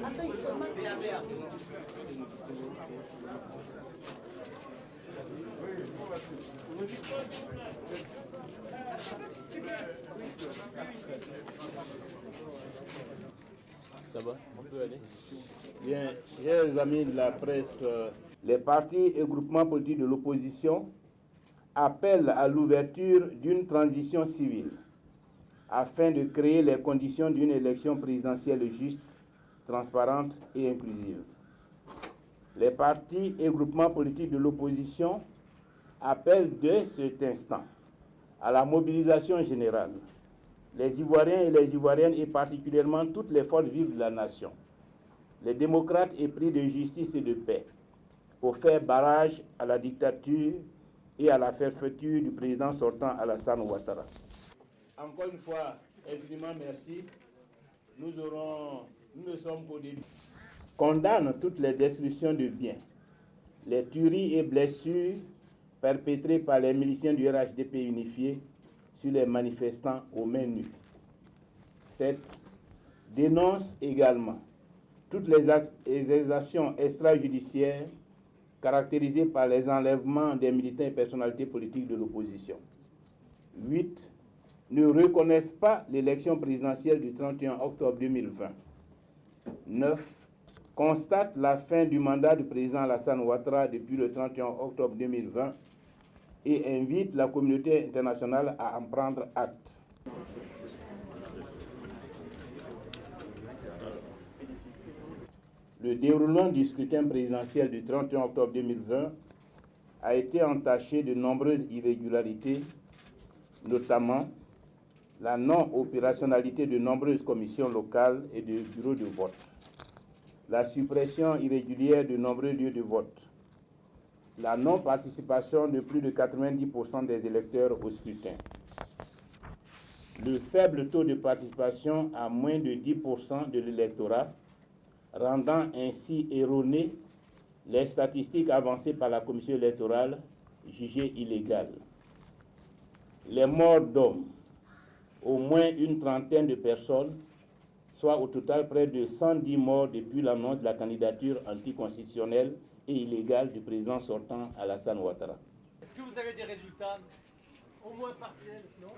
Ça va, on peut aller. Bien, chers amis de la presse, les partis et groupements politiques de l'opposition appellent à l'ouverture d'une transition civile afin de créer les conditions d'une élection présidentielle juste, transparente et inclusive. Les partis et groupements politiques de l'opposition appellent dès cet instant à la mobilisation générale. Les Ivoiriens et les Ivoiriennes, et particulièrement toutes les forces vives de la nation, les démocrates épris de justice et de paix, pour faire barrage à la dictature et à la fermeture du président sortant Alassane Ouattara. Encore une fois, infiniment merci. Nous ne sommes qu'au début. Condamne toutes les destructions de biens, les tueries et blessures perpétrées par les miliciens du RHDP unifié sur les manifestants aux mains nues. 7. Dénonce également toutes les actions extrajudiciaires caractérisées par les enlèvements des militants et personnalités politiques de l'opposition. 8. Ne reconnaissent pas l'élection présidentielle du 31 octobre 2020. 9. Constate la fin du mandat du président Alassane Ouattara depuis le 31 octobre 2020 et invite la communauté internationale à en prendre acte. Le déroulement du scrutin présidentiel du 31 octobre 2020 a été entaché de nombreuses irrégularités, notamment la non-opérationnalité de nombreuses commissions locales et de bureaux de vote, la suppression irrégulière de nombreux lieux de vote, la non-participation de plus de 90% des électeurs au scrutin, le faible taux de participation à moins de 10% de l'électorat, rendant ainsi erronées les statistiques avancées par la commission électorale jugées illégales. Les morts d'hommes, au moins une trentaine de personnes, soit au total près de 110 morts depuis l'annonce de la candidature anticonstitutionnelle et illégale du président sortant Alassane Ouattara. Est-ce que vous avez des résultats au moins partiels, non ?